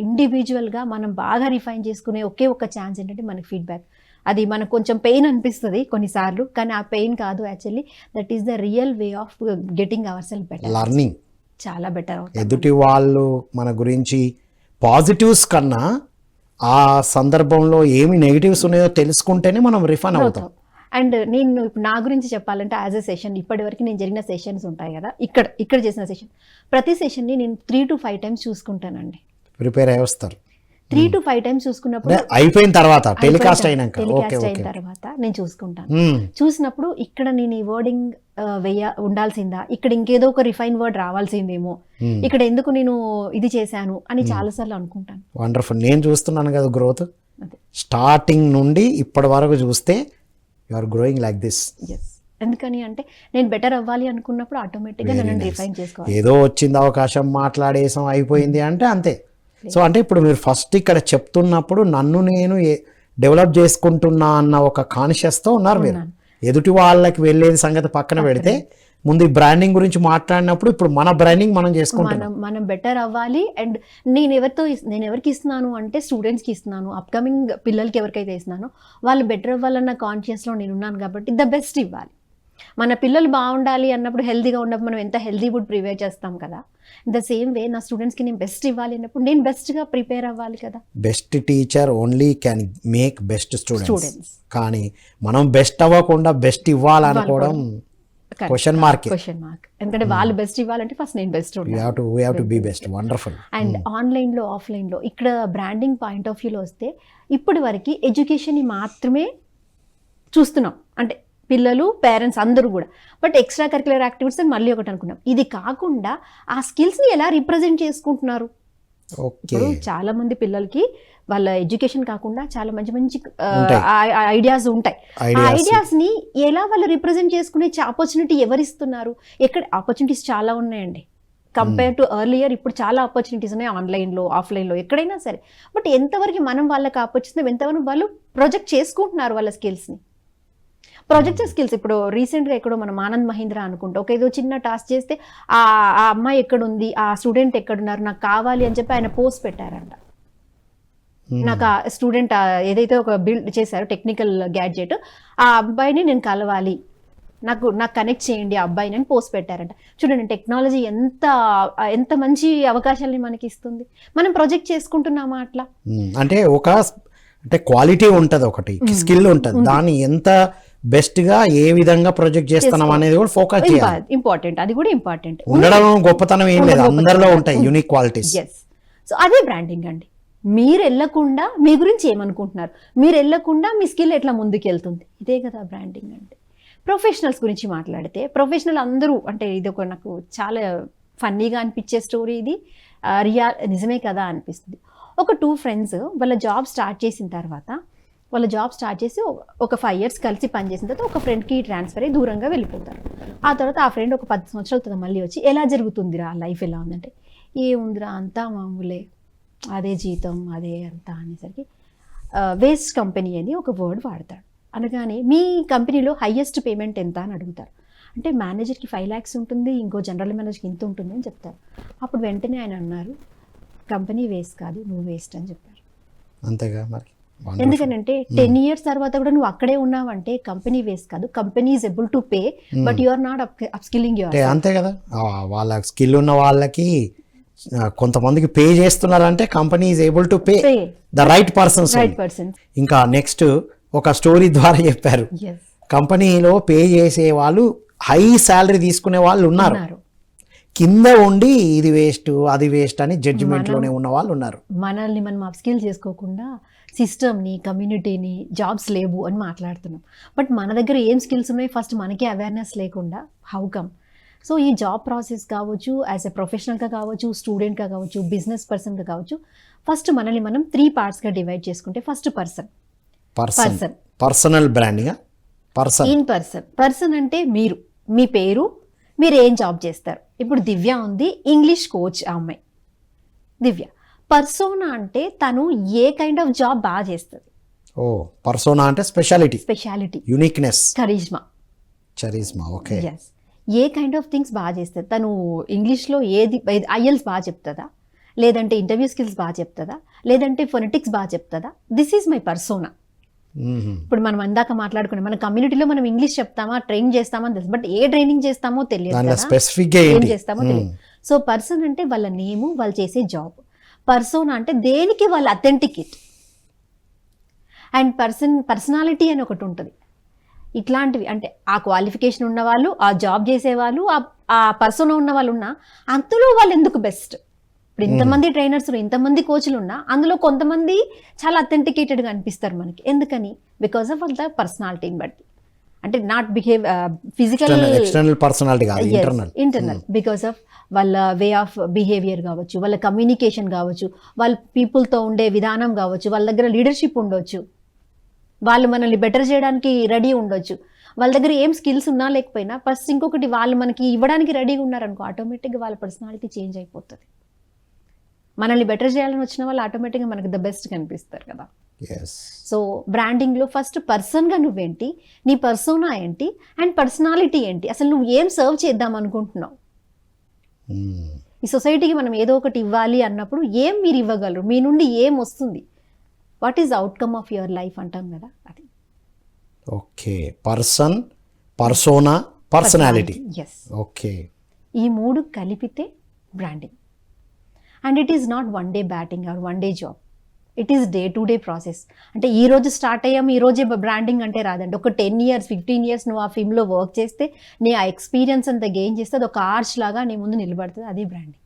ఇండివిజువల్గా మనం బాగా రిఫైన్ చేసుకునే ఒకే ఒక ఛాన్స్ ఏంటంటే మనకి ఫీడ్బ్యాక్. అది మనకు కొంచెం పెయిన్ అనిపిస్తుంది కొన్నిసార్లు, కానీ ఆ పెయిన్ కాదు, actually that is the real way of getting our self better, learning చాలా బెటర్ అవుతుంది. ఎదుటి వాళ్ళు మన గురించి పాజిటివ్స్ కన్నా ఆ సందర్భంలో ఏమి నెగిటివ్స్ ఉన్నాయో తెలుసుకుంటేనే మనం రిఫైన్ అవుతాం. అండ్ నేను నా గురించి చెప్పాలంటే, యాజ్ ఎ సెషన్ ఇప్పటివరకు నేను జరిగిన సెషన్స్ ఉంటాయి కదా, ఇక్కడ చేసిన సెషన్, ప్రతి సెషన్ని నేను 3 to 5 times చూసుకుంటానండి. ప్రిపేర్ అయ్యి వస్తారు. 3 to 5 times చూసుకున్నప్పుడు, అయిపోయిన తర్వాత టెలికాస్ట్ అయిన తర్వాత నేను చూసుకుంటాను. చూసినప్పుడు ఇక్కడ నేను ఈ వర్డింగ్ ఉండాల్సిందా, ఇక్కడ ఇంకేదో ఒక రిఫైన్ వర్డ్ రావాల్సిందేమో, ఇక్కడ ఎందుకు నేను ఇది చేశాను అని చాలాసార్లు అనుకుంటాను. వండర్ఫుల్. నేను చూస్తున్నాను కదా గ్రోత్, స్టార్టింగ్ నుండి ఇప్పటి వరకు చూస్తే you are growing like this. ఎందుకని అంటే, నేను బెటర్ అవ్వాలి అనుకున్నప్పుడు ఆటోమేటిక్గా నన్ను రిఫైన్ చేసుకోవాలి. ఏదో వచ్చింది అవకాశం, మాట్లాడేసాం, అయిపోయింది అంటే అంతే. సో అంటే ఇప్పుడు మీరు ఫస్ట్ ఇక్కడ చెప్తున్నప్పుడు నన్ను నేను డెవలప్ చేసుకుంటున్నా అన్న ఒక కాన్షియస్తో ఉన్నారు మీరు. ఎదుటి వాళ్ళకి వెళ్ళేది సంగతి పక్కన పెడితే, ముందు బ్రాండింగ్ గురించి మాట్లాడినప్పుడు ఇప్పుడు మన బ్రాండింగ్ మనం చేసుకుంటున్నాం, మనం బెటర్ అవ్వాలి. అండ్ నేను ఎవరికి ఇస్తున్నాను అంటే, స్టూడెంట్స్కి ఇస్తున్నాను, అప్కమింగ్ పిల్లలకి ఎవరికైతే ఇస్తున్నానో వాళ్ళు బెటర్ అవ్వాలన్న కాన్షియస్లో నేను ఉన్నాను కాబట్టి ద బెస్ట్ ఇవ్వాలి. మన పిల్లలు బాగుండాలి అన్నప్పుడు, హెల్తీగా ఉన్నప్పుడు మనం ఎంత హెల్తీ ఫుడ్ ప్రిపేర్ చేస్తాం కదా, ద సేమ్ వే నా స్టూడెంట్స్కి నేను బెస్ట్ ఇవ్వాలి అన్నప్పుడు నేను బెస్ట్గా ప్రిపేర్ అవ్వాలి కదా. Best teacher only can make best students. కానీ మనం బెస్ట్ అవ్వకుండా బెస్ట్ ఇవ్వాలనుకోవడం క్వశ్చన్ మార్క్. ఎందుకంటే వాళ్ళు బెస్ట్ ఇవ్వాలంటే ఫస్ట్ నేను బెస్ట్ వండర్ఫుల్. అండ్ ఆన్లైన్లో ఆఫ్లైన్లో ఇక్కడ బ్రాండింగ్ పాయింట్ ఆఫ్ వ్యూలో వస్తే, ఇప్పటి వరకు ఎడ్యుకేషన్ మాత్రమే చూస్తున్నాం, అంటే పిల్లలు, పేరెంట్స్ అందరూ కూడా. బట్ ఎక్స్ట్రా కరిక్యులర్ యాక్టివిటీస్ అని మళ్ళీ ఒకటి అనుకున్నాం. ఇది కాకుండా ఆ స్కిల్స్ని ఎలా రిప్రజెంట్ చేసుకుంటున్నారు. ఇప్పుడు చాలా మంది పిల్లలకి వాళ్ళ ఎడ్యుకేషన్ కాకుండా చాలా మంచి మంచి ఐడియాస్ ఉంటాయి. ఆ ఐడియాస్ని ఎలా వాళ్ళు రిప్రజెంట్ చేసుకునే ఆపర్చునిటీ ఎవరిస్తున్నారు? ఎక్కడ ఆపర్చునిటీస్ చాలా ఉన్నాయండి. కంపేర్ టు ఎర్లియర్ ఇప్పుడు చాలా ఆపర్చునిటీస్ ఉన్నాయి, ఆన్లైన్లో, ఆఫ్లైన్లో, ఎక్కడైనా సరే. బట్ ఎంతవరకు మనం వాళ్ళకి ఆపర్చునిటీ, ఎంతవరకు వాళ్ళు ప్రొజెక్ట్ చేసుకుంటున్నారు వాళ్ళ స్కిల్స్ని. ప్రొజెక్ట్ స్కిల్స్ ఇప్పుడు రీసెంట్గా ఎక్కడో మనం ఆనంద్ మహీంద్రా అనుకుంటా ఒక ఏదో చిన్న టాస్క్ చేస్తే ఆ ఆ అమ్మాయి ఎక్కడుంది, ఆ స్టూడెంట్ ఎక్కడున్నారు, నాకు కావాలి అని చెప్పి ఆయన పోస్ట్ పెట్టారంట. నాకు ఆ స్టూడెంట్ ఏదైతే ఒక బిల్డ్ చేశారో టెక్నికల్ గ్యాడ్జెట్, ఆ అబ్బాయిని నేను కలవాలి, నాకు కనెక్ట్ చేయండి ఆ అబ్బాయిని అని పోస్ట్ పెట్టారంట. చూడండి టెక్నాలజీ ఎంత మంచి అవకాశాలని మనకి ఇస్తుంది. మనం ప్రొజెక్ట్ చేసుకుంటున్నామా అట్లా? అంటే అంటే క్వాలిటీ ఉంటుంది, ఒకటి స్కిల్ ఉంటుంది, దాన్ని ఎంత బెస్ట్ గా ఏ విధంగా ప్రొజెక్ట్ చేస్తున్నాం అనేది కూడా ఫోకస్ చేయాలి. ఇంపార్టెంట్, అది కూడా ఇంపార్టెంట్. ఉండడం గొప్పతనం ఏం లేదు, అందరిలో ఉంటాయి యూనిక్ క్వాలిటీస్. సో అదే బ్రాండింగ్ అండి. మీరు వెళ్ళకుండా మీ గురించి ఏమనుకుంటున్నారు, మీరు వెళ్ళకుండా మీ స్కిల్ ఎట్లా ముందుకు వెళ్తుంది, ఇదే కదా బ్రాండింగ్ అంటే. ప్రొఫెషనల్స్ గురించి మాట్లాడితే ప్రొఫెషనల్ అందరూ అంటే ఇది ఒక నాకు చాలా ఫన్నీగా అనిపించే స్టోరీ ఇది, నిజమే కదా అనిపిస్తుంది. ఒక 2 ఫ్రెండ్స్ వాళ్ళ జాబ్ స్టార్ట్ చేసిన తర్వాత, వాళ్ళ జాబ్ స్టార్ట్ చేసి ఒక 5 years కలిసి పనిచేసిన తర్వాత ఒక ఫ్రెండ్కి ట్రాన్స్ఫర్ అయ్యి దూరంగా వెళ్ళిపోతారు. ఆ తర్వాత ఆ ఫ్రెండ్ ఒక 10 సంవత్సరాల తర్వాత మళ్ళీ వచ్చి ఎలా జరుగుతుందిరా లైఫ్ ఎలా ఉందంటే, ఏముందిరా అంతా మామూలే, అదే జీతం అదే అంతా అనేసరికి వేస్ట్ కంపెనీ అని ఒక వర్డ్ వాడతాడు. అనగానే మీ కంపెనీలో హైయెస్ట్ పేమెంట్ ఎంత అని అడుగుతారు. అంటే మేనేజర్కి 5 lakhs ఉంటుంది, ఇంకో జనరల్ మేనేజర్కి ఇంత ఉంటుంది అని చెప్తారు. అప్పుడు వెంటనే ఆయన అన్నారు, కంపెనీ వేస్ట్ కాదు, నువ్వు వేస్ట్ అని చెప్పారు. అంతేగా మరి. ఎందుకనంటే 10 years తర్వాత కూడా నువ్వు అక్కడే ఉన్నావంటే కంపెనీ వేస్ట్ కాదు, company is able to pay, but you are not upskilling your. అంతే కదా, వాళ్ళ స్కిల్ ఉన్న వాళ్ళకి కొంతమందికి పే చేస్తున్నారంటే company is able to pay the right persons. ఇంకా నెక్స్ట్ ఒక స్టోరీ ద్వారా చెప్పారు, కంపెనీలో పే చేసే వాళ్ళు హై శాలరీ తీసుకునే వాళ్ళు ఉన్నారు, కింద ఉండి ఇది వేస్ట్ అది వేస్ట్ అని జడ్జిమెంట్ లోనే ఉన్న వాళ్ళు ఉన్నారు. మనల్ని మనం అప్స్కిల్ చేసుకోకుండా సిస్టమ్ని, కమ్యూనిటీని, జాబ్స్ లేవు అని మాట్లాడుతున్నాం. బట్ మన దగ్గర ఏం స్కిల్స్ ఉన్నాయి ఫస్ట్ మనకే అవేర్నెస్ లేకుండా హౌ కమ్? సో ఈ జాబ్ ప్రాసెస్ కావచ్చు, యాజ్ ఎ ప్రొఫెషనల్గా కావచ్చు, స్టూడెంట్గా కావచ్చు, బిజినెస్ పర్సన్గా కావచ్చు, ఫస్ట్ మనల్ని మనం 3 partsగా డివైడ్ చేసుకుంటే, ఫస్ట్ పర్సనల్ బ్రాండింగ్, పర్సన్ అంటే మీరు, మీ పేరు, మీరు ఏం జాబ్ చేస్తారు. ఇప్పుడు దివ్య ఉంది, ఇంగ్లీష్ కోచ్ ఆ అమ్మాయి దివ్య. పర్సోనా అంటే తను ఏ కైండ్ ఆఫ్ జాబ్ బాగా చేస్తుంది. ఓ, పర్సోనా అంటే speciality, uniqueness, charisma. Okay. A kind of things బాగా చేస్తుంది తను. ఇంగ్లీష్లో ఏది ఐఎల్స్ బాగా చెప్తుందా, లేదంటే ఇంటర్వ్యూ స్కిల్స్ బాగా చెప్తుందా, లేదంటే ఫొనెటిక్స్ బాగా చెప్తుందా. This is my persona. ఇప్పుడు మనం అందాక మాట్లాడుకున్నాం, మన కమ్యూనిటీలో మనం ఇంగ్లీష్ చెప్తామా, ట్రైన్ చేస్తామా తెలుసు, బట్ ఏ ట్రైనింగ్ చేస్తామో తెలియదు, ఏం చేస్తామో తెలియదు. సో పర్సన్ అంటే వాళ్ళ నేము, వాళ్ళు చేసే జాబ్. పర్సోనా అంటే దేనికి వాళ్ళ అథెంటికేట్. అండ్ పర్సనాలిటీ అని ఒకటి ఉంటుంది. ఇట్లాంటివి అంటే ఆ క్వాలిఫికేషన్ ఉన్న వాళ్ళు, ఆ జాబ్ చేసేవాళ్ళు, ఆ పర్సోనా ఉన్న వాళ్ళు ఉన్నా అందులో వాళ్ళు ఎందుకు బెస్ట్. ఇప్పుడు ఇంతమంది ట్రైనర్స్, ఇంతమంది కోచ్లు ఉన్నా అందులో కొంతమంది చాలా అథెంటికేటెడ్గా అనిపిస్తారు మనకి. ఎందుకని? బికాస్ ఆఫ్ ద పర్సనాలిటీని బట్టి. అంటే not behave physical, external personality కాదు, ఇంటర్నల్. బికాస్ ఆఫ్ వాళ్ళ వే ఆఫ్ బిహేవియర్ కావచ్చు, వాళ్ళ కమ్యూనికేషన్ కావచ్చు, వాళ్ళ పీపుల్తో ఉండే విధానం కావచ్చు, వాళ్ళ దగ్గర లీడర్షిప్ ఉండొచ్చు, వాళ్ళు మనల్ని బెటర్ చేయడానికి రెడీ ఉండొచ్చు. వాళ్ళ దగ్గర ఏం స్కిల్స్ ఉన్నా లేకపోయినా ఫస్ట్ ఇంకొకటి వాళ్ళు మనకి ఇవ్వడానికి రెడీగా ఉన్నారనుకో, ఆటోమేటిక్గా వాళ్ళ పర్సనాలిటీ చేంజ్ అయిపోతుంది. మనల్ని బెటర్ చేయాలని వచ్చిన వాళ్ళు ఆటోమేటిక్గా మనకి ద బెస్ట్ కనిపిస్తారు కదా. సో బ్రాండింగ్లో ఫస్ట్ పర్సన్గా నువ్వేంటి, నీ పర్సోనా ఏంటి, అండ్ పర్సనాలిటీ ఏంటి, అసలు నువ్వు ఏం సర్వ్ చేద్దాం అనుకుంటున్నావు. ఈ సొసైటీకి మనం ఏదో ఒకటి ఇవ్వాలి అన్నప్పుడు ఏం మీరు ఇవ్వగలరు, మీ నుండి ఏం వస్తుంది, what is outcome of your life అంటాం కదా, అది. Okay, person, persona, personality. Okay, ఈ 3 కలిపితే branding. And it is not one day batting are one day job, it is day to day process. అంటే ఈ రోజు స్టార్ట్ అయ్యాము, ఈ రోజే బ్రాండింగ్ అంటే రాదండి. ఒక 10 years 15 years నువ్వు ఆ ఫీల్డ్లో వర్క్ చేస్తే, నీ ఆ ఎక్స్పీరియన్స్ అంతా గెయిన్ చేస్తే అది ఒక ఆర్చ్ లాగా నీ ముందు నిలబడుతుంది, అది బ్రాండింగ్.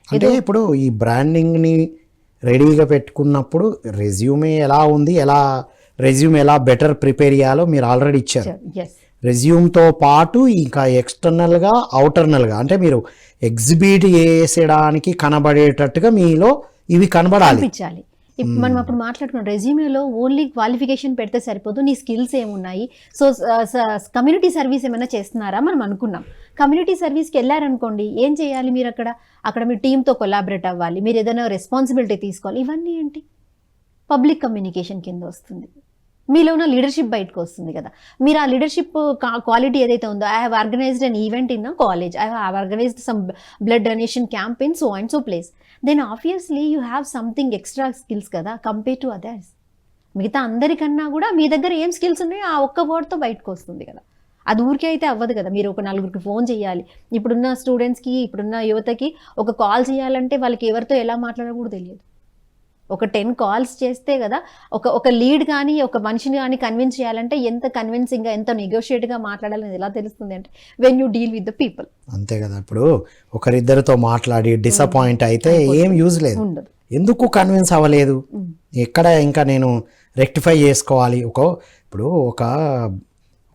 అంటే ఇప్పుడు ఈ బ్రాండింగ్ని రెడీగా పెట్టుకున్నప్పుడు రెజ్యూమే ఎలా ఉంది, రెజ్యూమే ఎలా బెటర్ ప్రిపేర్ చేయాలో మీరు ఆల్రెడీ ఇచ్చారు. రెజ్యూమ్తో పాటు ఇంకా ఎక్స్టర్నల్గా, అవుటర్నల్గా, అంటే మీరు ఎగ్జిబిట్ చేసేయడానికి కనబడేటట్టుగా మీలో ఇవి కనబడాలి. ఇప్పుడు మనం అప్పుడు మాట్లాడుకున్నాం, రెజ్యూమేలో ఓన్లీ క్వాలిఫికేషన్ పెడితే సరిపోదు, నీ స్కిల్స్ ఏమున్నాయి. సో కమ్యూనిటీ సర్వీస్ ఏమైనా చేస్తున్నారా మనం అనుకున్నాం. కమ్యూనిటీ సర్వీస్కి వెళ్ళారనుకోండి, ఏం చేయాలి మీరు అక్కడ మీరు టీంతో కొలాబరేట్ అవ్వాలి, మీరు ఏదైనా రెస్పాన్సిబిలిటీ తీసుకోవాలి. ఇవన్నీ ఏంటి? పబ్లిక్ కమ్యూనికేషన్ కింద వస్తుంది. మీలో ఉన్న లీడర్షిప్ బయటకు వస్తుంది కదా. మీరు ఆ లీడర్షిప్ క్వాలిటీ ఏదైతే ఉందో, I have organised an event in a college, I have organised some blood donation camp in so and so place, then obviously you have something extra skills కదా కంపేర్ టు అదర్స్. మిగతా అందరికన్నా కూడా మీ దగ్గర ఏం స్కిల్స్ ఉన్నాయో ఆ ఒక్క వర్డ్తో బయటకు వస్తుంది కదా. అది ఊరికే అయితే అవ్వదు కదా. మీరు ఒక నలుగురికి ఫోన్ చేయాలి. ఇప్పుడున్న స్టూడెంట్స్కి, ఇప్పుడున్న యువతకి ఒక కాల్ చేయాలంటే వాళ్ళకి ఎవరితో ఎలా మాట్లాడాలో కూడా తెలియదు. ఒక 10 కాల్స్ చేస్తే కదా ఒక లీడ్ కానీ ఒక మనిషిని కానీ కన్విన్స్ చేయాలంటే ఎంత కన్విన్సింగ్గా, ఎంత నెగోషియేట్గా మాట్లాడాలని ఎలా తెలుస్తుంది అంటే when you deal with the people. అంతే కదా. ఇప్పుడు ఒకరిద్దరితో మాట్లాడి డిసప్పాయింట్ అయితే ఏం యూజ్ లేదు. ఉండదు. ఎందుకు కన్విన్స్ అవ్వలేదు, ఎక్కడ ఇంకా నేను రెక్టిఫై చేసుకోవాలి. ఇప్పుడు ఒక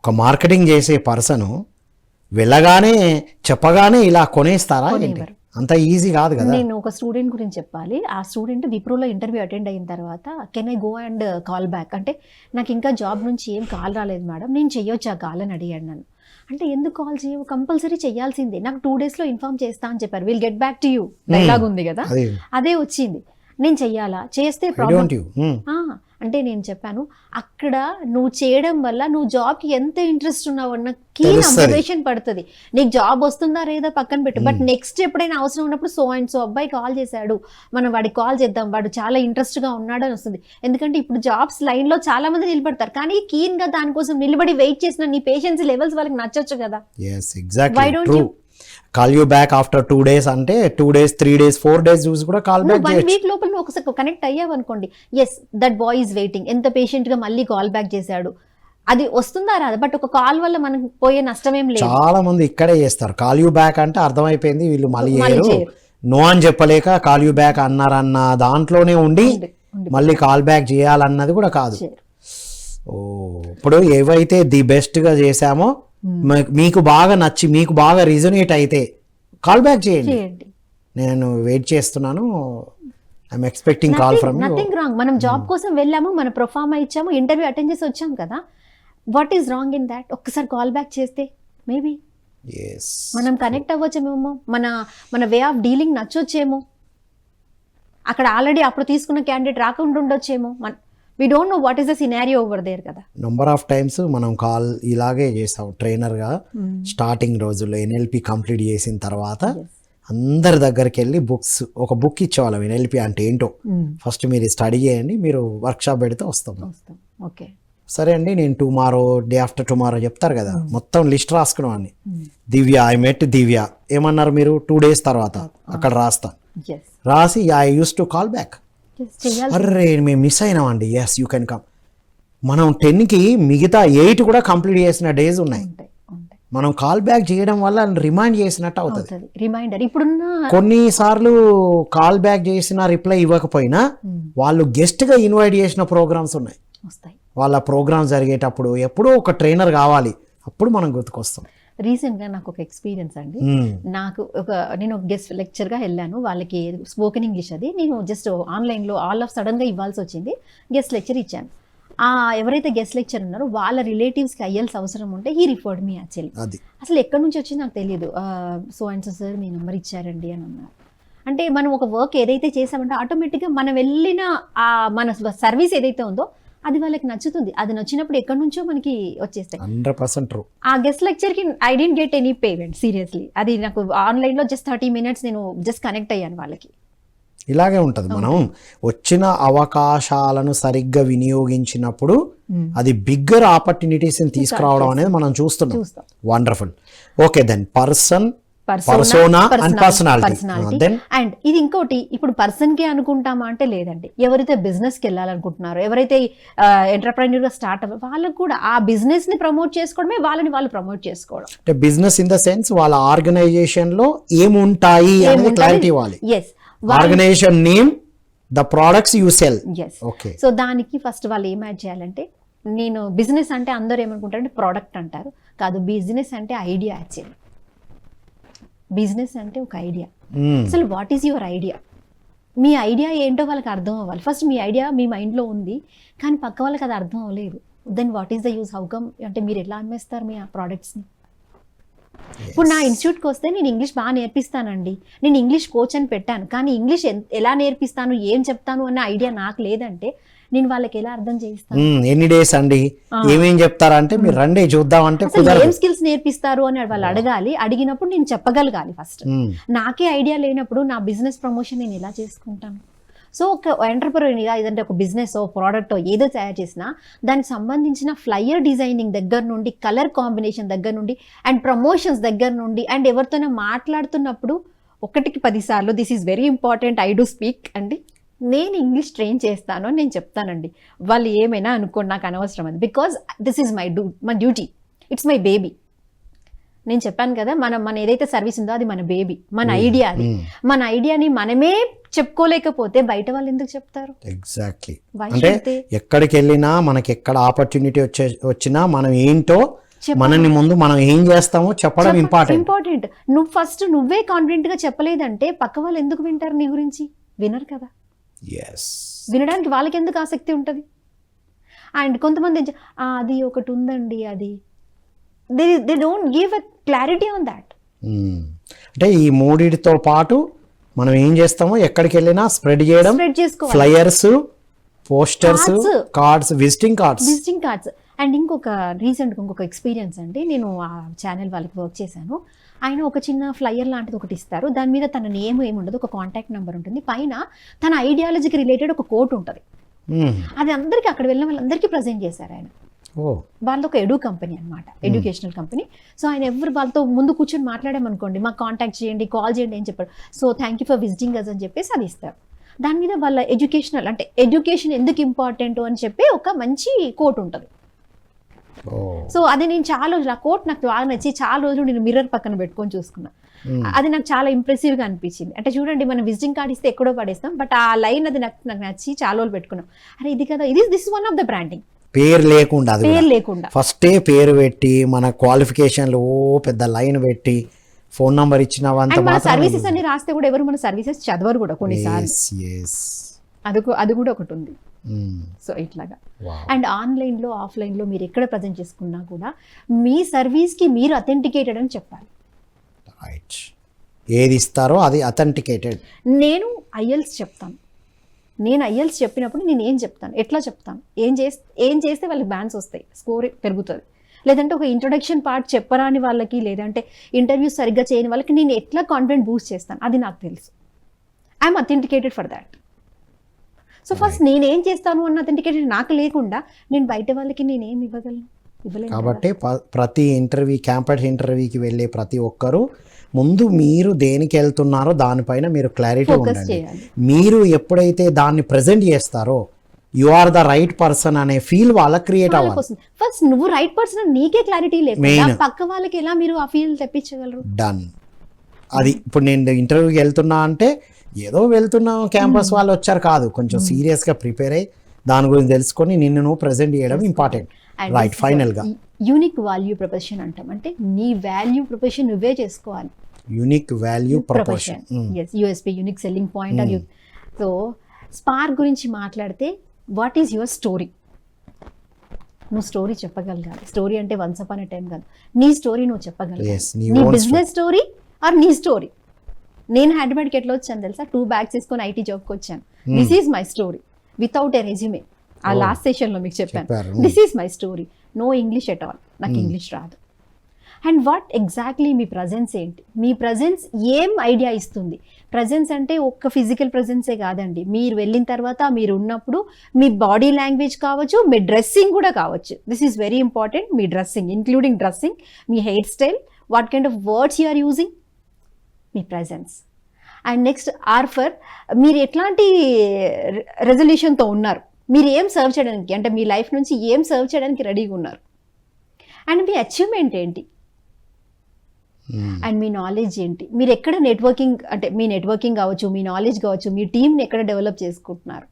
మార్కెటింగ్ చేసే పర్సన్ వెళ్ళగానే చెప్పగానే ఇలా కొనేస్తారా ఏంటి? అంత ఈజీ కాదు కదా. నేను ఒక స్టూడెంట్ గురించి చెప్పాలి. ఆ స్టూడెంట్ విప్రోలో ఇంటర్వ్యూ అటెండ్ అయిన తర్వాత can I go and call back అంటే, నాకు ఇంకా జాబ్ నుంచి ఏం కాల్ రాలేదు మేడం, నేను చెయ్యొచ్చు ఆ కాల్ అని అడిగాను నన్ను. అంటే ఎందుకు కాల్ చేయవు, కంపల్సరీ చేయాల్సిందే, నాకు 2 daysలో ఇన్ఫార్మ్ చేస్తా అని చెప్పారు. Will get back to you dialogue ఉంది కదా, అదే వచ్చింది. నేను చెయ్యాలా, చేస్తే ప్రాబ్లం అంటే నేను చెప్పాను, అక్కడ నువ్వు చేయడం వల్ల నువ్వు జాబ్కి ఎంత ఇంట్రెస్ట్ ఉన్నావు అన్న కీన్ అబ్జర్వేషన్ పడుతుంది. నీకు జాబ్ వస్తుందా లేదా పక్కన పెట్టు, బట్ నెక్స్ట్ ఎప్పుడైనా అవసరం ఉన్నప్పుడు సో అండ్ సో అబ్బాయి కాల్ చేశాడు, మనం వాడికి కాల్ చేద్దాం, వాడు చాలా ఇంట్రెస్ట్గా ఉన్నాడు అని వస్తుంది. ఎందుకంటే ఇప్పుడు జాబ్స్ లైన్లో చాలా మంది నిలబడతారు, కానీ కీన్గా దానికోసం నిలబడి వెయిట్ చేసిన నీ పేషెన్స్ లెవెల్స్ వాళ్ళకి నచ్చొచ్చు కదా. Why don't you call you back after 2 days అంటే 2 days 3 days 4 days చూసి కూడా కాల్ బ్యాక్ చేయొచ్చు. 1 week లోపల నువ్వు ఒకసారి కనెక్ట్ అయ్యావు అనుకోండి, yes that boy is waiting, ఎంత పేషెంట్ గా మళ్ళీ కాల్ బ్యాక్ చేశాడు, అది వస్తుందా రాదు. బట్ ఒక కాల్ వల్ల మనకు పోయే నష్టం ఏం లేదు. చాలా మంది ఇక్కడే చేస్తారు, కాల్ యూ బ్యాక్ అంటే అర్థమైపోయింది వీళ్ళు మళ్ళీ నో అని చెప్పలేక కాల్ యూ బ్యాక్ అన్నారన్న దాంట్లోనే ఉండి మళ్ళీ కాల్ బ్యాక్ చేయాలన్నది కూడా కాదు. ఇప్పుడు ఏవైతే ది బెస్ట్ గా చేసామో, మీకు బాగా నచ్చి మీకు బాగా రిజనేట్ అయితే కాల్ బ్యాక్ చేయండి. నేను వెయిట్ చేస్తున్నాను, I'm expecting call from you. Nothing wrong. మనం జాబ్ కోసం వెళ్ళాము, మన ప్రొఫార్మా ఇచ్చాము, ఇంటర్వ్యూ అటెండ్ చేసి వచ్చాం కదా, what is wrong in that? ఒక్కసారి కాల్ బ్యాక్ చేస్తే మేబీ మనం కనెక్ట్ అవ్వచ్చేమో, మన వే ఆఫ్ డీలింగ్ నచ్చొచ్చేమో, అక్కడ ఆల్రెడీ అప్పుడు తీసుకున్న క్యాండిడేట్ రాకుండా ఉండొచ్చేమో. We don't know what is the scenario over there కదా. నంబర్ ఆఫ్ టైమ్స్ మనం కాల్ ఇలాగే చేసాం ట్రైనర్గా. స్టార్టింగ్ రోజుల్లో NLP కంప్లీట్ చేసిన తర్వాత అందరి దగ్గరికి వెళ్ళి ఒక బుక్ ఇచ్చేవాళ్ళం, NLP అంటే ఏంటో ఫస్ట్ మీరు స్టడీ చేయండి, మీరు వర్క్షాప్ పెడితే వస్తాం. ఓకే సరే అండి, నేను టుమారో డే ఆఫ్టర్ టుమారో చెప్తారు కదా, మొత్తం లిస్ట్ రాసుకున్నాం. దివ్య, ఐ మెట్ దివ్య, ఏమన్నారు మీరు 2 days తర్వాత అక్కడ రాస్తాను, రాసి I use to call back. అర్రే మేము మిస్ అయినామండి, ఎస్ యూ కెన్ కమ్. మనం 10కి మిగతా 8 కూడా కంప్లీట్ చేసిన డేస్ ఉన్నాయి. మనం కాల్ బ్యాక్ చేయడం వల్ల రిమైండ్ చేసినట్టు అవుతుంది. రిమైండర్ ఇప్పుడున్న కొన్నిసార్లు కాల్ బ్యాక్ చేసిన రిప్లై ఇవ్వకపోయినా వాళ్ళు గెస్ట్ గా ఇన్వైట్ చేసిన ప్రోగ్రామ్స్ ఉన్నాయి. వాళ్ళ ప్రోగ్రామ్ జరిగేటప్పుడు ఎప్పుడో ఒక ట్రైనర్ కావాలి, అప్పుడు మనం గుర్తుకొస్తాం. రీసెంట్గా నాకు ఒక ఎక్స్పీరియన్స్ అండి. నేను ఒక గెస్ట్ లెక్చర్గా వెళ్ళాను, వాళ్ళకి స్పోకెన్ ఇంగ్లీష్, అది నేను జస్ట్ ఆన్లైన్లో ఆల్ ఆఫ్ సడన్గా ఇవ్వాల్సి వచ్చింది, గెస్ట్ లెక్చర్ ఇచ్చాను. ఎవరైతే గెస్ట్ లెక్చర్ ఉన్నారో వాళ్ళ రిలేటివ్స్కి IELTS అవసరం ఉంటే హీ రిఫర్డ్ మీ యాక్చువల్లీ. అసలు ఎక్కడి నుంచి వచ్చింది నాకు తెలియదు. So and so sir me number ఇచ్చారండి అని అన్నారు. అంటే మనం ఒక వర్క్ ఏదైతే చేసామంటే ఆటోమేటిక్గా మనం వెళ్ళిన మన సర్వీస్ ఏదైతే ఉందో అది వాళ్ళకి నచ్చుతుంది. అది నచ్చినప్పుడు ఎక్కడి నుంచో మనకి వచ్చేస్తాయి. 100% ట్రూ. ఆ గెస్ట్ లెక్చర్కి I didn't get any payment seriously. అది నాకు ఆన్లైన్లో జస్ట్ 30 minutes నేను జస్ట్ కనెక్ట్ అయ్యాను వాళ్ళకి. ఇలాగే ఉంటుంది, మనం వచ్చిన అవకాశాలను సరిగ్గా వినియోగించినప్పుడు అది బిగ్గర్ ఆపర్చునిటీస్ తీసుకురావడం అనేది మనం చూస్తున్నాం. Wonderful. Okay, then persona and personality. And ఇది ఇంకోటి, ఇప్పుడు పర్సన్ కి అనుకుంటామా అంటే లేదండి. ఎవరైతే బిజినెస్ కి వెళ్ళాలనుకుంటున్నారో, ఎవరైతే ఎంటర్ప్రైన్యూర్ గా స్టార్ట్ అవ్వ, వాళ్ళకు కూడా ఆ బిజినెస్ ని ప్రమోట్ చేసుకోవడమే, వాళ్ళని వాళ్ళు ప్రమోట్ చేసుకోవడం. అంటే బిజినెస్ ఇన్ ద సెన్స్ వాళ్ళ ఆర్గనైజేషన్ లో ఏముంటాయి అనేది క్లారిటీ ఇవ్వాలి. Organisation name, the products you sell. Okay, so దానికి ఫస్ట్ వాళ్ళు ఏం యాడ్ చేయాలంటే, నేను బిజినెస్ అంటే అందరూ ఏమనుకుంటారంటే ప్రోడక్ట్ అంటారు, కాదు, బిజినెస్ అంటే ఐడియా. యాక్చువల్లీ బిజినెస్ అంటే ఒక ఐడియా. అసలు what is your idea? Me idea ఏంటో వాళ్ళకి అర్థం అవ్వాలి. ఫస్ట్ మీ ఐడియా మీ మైండ్లో ఉంది, కానీ పక్క వాళ్ళకి అది అర్థం అవ్వలేదు. Then what is the use? How come అంటే మీరు ఎలా అమ్మేస్తారు మీ ఆ ప్రోడక్ట్స్ని? ఇప్పుడు నా ఇన్స్టిట్యూట్కి వస్తే నేను ఇంగ్లీష్ బాగా నేర్పిస్తానండి, నేను ఇంగ్లీష్ కోచ్ అని పెట్టాను, కానీ ఇంగ్లీష్ ఎలా నేర్పిస్తాను, ఏం చెప్తాను అన్న ఐడియా నాకు లేదంటే నేను వాళ్ళకి ఎలా అర్థం చేయిస్తాను? ఎన్ని డేస్ అండి, ఏమేం చెప్తారంటే మీరు రండి చూద్దామంటే అసలు ఏం స్కిల్స్ నేర్పిస్తారు అని వాళ్ళు అడగాలి. అడిగినప్పుడు నేను చెప్పగలగాలి ఫస్ట్. నాకే ఐడియా లేనప్పుడు నా బిజినెస్ ప్రమోషన్ నేను ఎలా చేసుకుంటాను? సో ఒక ఎంటర్ప్రెన్యూర్గా ఏదంటే ఒక బిజినెస్ ప్రోడక్ట్ ఏదో తయారు చేసినా దానికి సంబంధించిన ఫ్లయర్ డిజైనింగ్ దగ్గర నుండి, కలర్ కాంబినేషన్ దగ్గర నుండి, అండ్ ప్రమోషన్స్ దగ్గర నుండి, అండ్ ఎవరితోనో మాట్లాడుతున్నప్పుడు 1కి 10 సార్లు this is very important, I do speak అండి, నేను ఇంగ్లీష్ ట్రైన్ చేస్తాను అని నేను చెప్తానండి. వాళ్ళు ఏమైనా అనుకోండి, నాకు అనవసరం అది. Because this is my duty, it's my baby. నేను చెప్పాను కదా, మన ఏదైతే సర్వీస్ ఉందో అది మన బేబీ, మన ఐడియా అది. మన ఐడియాని మనమే చెప్పుకోలేకపోతే బయట వాళ్ళు ఎందుకు చెప్తారు? ఎగ్జాక్ట్లీ. అంటే ఎక్కడికి వెళ్ళినా మనకి ఎక్కడ ఆపర్చునిటీ వచ్చినా మనం ఏంటో, మనని ముందు మనం ఏం చేస్తామో చెప్పడం ఇంపార్టెంట్. నువ్వు ఫస్ట్ నువ్వే కాన్ఫిడెంట్ గా చెప్పలేదంటే పక్క వాళ్ళు ఎందుకు వింటారు నీ గురించి? వినరు కదా. వినడానికి వాళ్ళకి ఎందుకు ఆసక్తి ఉంటుంది? అండ్ కొంతమంది అది ఒకటి ఉందండి, అది they don't give a clarity on that. అంటే ఈ మూడిటితో పాటు మనం ఏం చేస్తామో ఎక్కడికి వెళ్ళినా స్ప్రెడ్ చేసుకోవాలి. Flyers, posters, cards, visiting cards. And ఇంకొక ఎక్స్పీరియన్స్ అండి, నేను ఆ ఛానల్ వాళ్ళకి వర్క్ చేశాను. ఆయన ఒక చిన్న ఫ్లయర్ లాంటిది ఒకటి ఇస్తారు. దాని మీద తన నేమ్ ఏముండదు, ఒక కాంటాక్ట్ నెంబర్ ఉంటుంది, పైన తన ఐడియాలజీకి రిలేటెడ్ ఒక కోట్ ఉంటుంది. అది అందరికీ, అక్కడ వెళ్ళిన వాళ్ళందరికీ ప్రజెంట్ చేశారు ఆయన. వాళ్ళది ఒక కంపెనీ అనమాట, ఎడ్యుకేషనల్ కంపెనీ. సో ఆయన వాళ్ళతో ముందు కూర్చొని మాట్లాడామనుకోండి, మాకు కాంటాక్ట్ చేయండి, కాల్ చేయండి అని చెప్పారు. So thank you for visiting us అని చెప్పేసి అది ఇస్తారు. దాని మీద వాళ్ళ ఎడ్యుకేషన్ ఎందుకు ఇంపార్టెంట్ అని చెప్పి ఒక మంచి కోట్ ఉంటుంది. సో అది నేను చాలా రోజులు, ఆ కోట్ నాకు బాగా నచ్చి చాలా రోజులు నేను మిర్రర్ పక్కన పెట్టుకొని చూసుకున్నా. అది నాకు చాలా ఇంప్రెసివ్గా అనిపించింది. అంటే చూడండి, మనం విజిటింగ్ కార్డ్ ఇస్తే ఎక్కడో పడేస్తాం, బట్ ఆ లైన్ అది నాకు నచ్చి చాలా రోజులు పెట్టుకున్నాం. అరే ఇది కదా, this one of the branding. పేరు లేకుండా ఫస్టే పేరు పెట్టి, మన క్వాలిఫికేషన్లు పెద్ద లైన్ పెట్టి, ఫోన్ నంబర్ ఇచ్చిన సర్వీసెస్ అన్ని రాస్తే కూడా ఎవరు మన సర్వీసెస్ చదవరు కూడా కొన్నిసార్లు. అది కూడా ఒకటి ఉంది. సో ఇట్లాగా. అండ్ ఆన్లైన్లో, ఆఫ్లైన్లో మీరు ఎక్కడ ప్రజెంట్ చేసుకున్నా కూడా మీ సర్వీస్కి మీరు అథెంటికేటెడ్ అని చెప్పాలి. ఏది ఇస్తారో అది అథెంటికేటెడ్. నేను ఐఎల్స్ చెప్తాను. నేను ఐఎల్స్ చెప్పినప్పుడు నేను ఏం చెప్తాను, ఎట్లా చెప్తాను, ఏం చేస్తే వాళ్ళకి బ్యాన్స్ వస్తాయి, స్కోర్ పెరుగుతుంది. లేదంటే ఒక ఇంట్రొడక్షన్ పార్ట్ చెప్పరాని వాళ్ళకి, లేదంటే ఇంటర్వ్యూ సరిగ్గా చేయని వాళ్ళకి నేను ఎట్లా కాన్ఫిడెంట్ బూస్ట్ చేస్తాను, అది నాకు తెలుసు. I'm authenticated for that. So first నేనేం చేస్తాను అన్న అథెంటికేటెడ్ నాకు లేకుండా నేను బయట వాళ్ళకి నేనేం ఇవ్వగలను? కాబట్టి ప్రతి క్యాంపస్ ఇంటర్వ్యూకి వెళ్ళే ప్రతి ఒక్కరూ ముందు మీరు దేనికి వెళ్తున్నారో దానిపైన మీరు క్లారిటీ ఉండండి. మీరు ఎప్పుడైతే దాన్ని ప్రజెంట్ చేస్తారో you are the right person అనే ఫీల్ వాళ్ళకి క్రియేట్ అవ్వాలి. ఫస్ట్ నువ్వు రైట్ పర్సన్ నీకే క్లారిటీ లేకుండా పక్క వాళ్ళకి ఎలా మీరు ఆ ఫీల్ తెప్పించగలరు? డన్. అది ఇప్పుడు నేను ఇంటర్వ్యూకి వెళ్తున్నా అంటే ఏదో వెళ్తున్నాం, క్యాంపస్ వాళ్ళు వచ్చారు కాదు, కొంచెం సీరియస్గా ప్రిపేర్ అయ్యి దాని గురించి తెలుసుకొని నిన్ను నువ్వు ప్రజెంట్ చేయడం ఇంపార్టెంట్. రైట్. ఫైనల్గా యూనిక్ వాల్యూ ప్రొపోజిషన్ అంటాం. అంటే నీ వాల్యూ ప్రొపోజిషన్ నువ్వే చేసుకోవాలి. Unique value proposition, USP, unique selling point. So spark గురించి మాట్లాడితే వాట్ ఈజ్ యువర్ స్టోరీ? నువ్వు స్టోరీ చెప్పగలగాలి. స్టోరీ అంటే వన్స్ అపాన్ ఎ టైం కాదు, నీ స్టోరీ నువ్వు చెప్పగలగాలి. నీ బిజినెస్ స్టోరీ ఆర్ నీ స్టోరీ. నేను హైదరాబాద్కి ఎట్లా వచ్చాను తెలుసా? 2 bags తీసుకొని ఐటీ జాబ్కి వచ్చాను. This is my story without a resume. ఆ లాస్ట్ సెషన్లో మీకు చెప్పాను, this is my story. No English at all, నాకు ఇంగ్లీష్ రాదు. అండ్ వాట్ ఎగ్జాక్ట్లీ మీ ప్రజెన్స్ ఏంటి? మీ ప్రజెన్స్ ఏం ఐడియా ఇస్తుంది? ప్రజెన్స్ అంటే ఒక్క ఫిజికల్ ప్రజెన్సే కాదండి. మీరు వెళ్ళిన తర్వాత, మీరు ఉన్నప్పుడు మీ బాడీ లాంగ్వేజ్ కావచ్చు, మీ డ్రెస్సింగ్ కూడా కావచ్చు. This is very important. మీ డ్రెస్సింగ్, ఇంక్లూడింగ్ డ్రెస్సింగ్, మీ hair style, what kind of words you are using, మీ ప్రజెన్స్. అండ్ నెక్స్ట్ మీరు ఎట్లాంటి రెజల్యూషన్తో ఉన్నారు, మీరు ఏం సర్వ్ చేయడానికి, అంటే మీ లైఫ్ నుంచి ఏం సర్వ్ చేయడానికి రెడీగా ఉన్నారు, అండ్ మీ అచీవ్మెంట్ ఏంటి, అండ్ మీ నాలెడ్జ్ ఏంటి, మీరు ఎక్కడ నెట్వర్కింగ్, అంటే మీ నెట్వర్కింగ్ కావచ్చు, మీ నాలెడ్జ్ కావచ్చు, మీ టీమ్ని ఎక్కడ డెవలప్ చేసుకుంటున్నారు.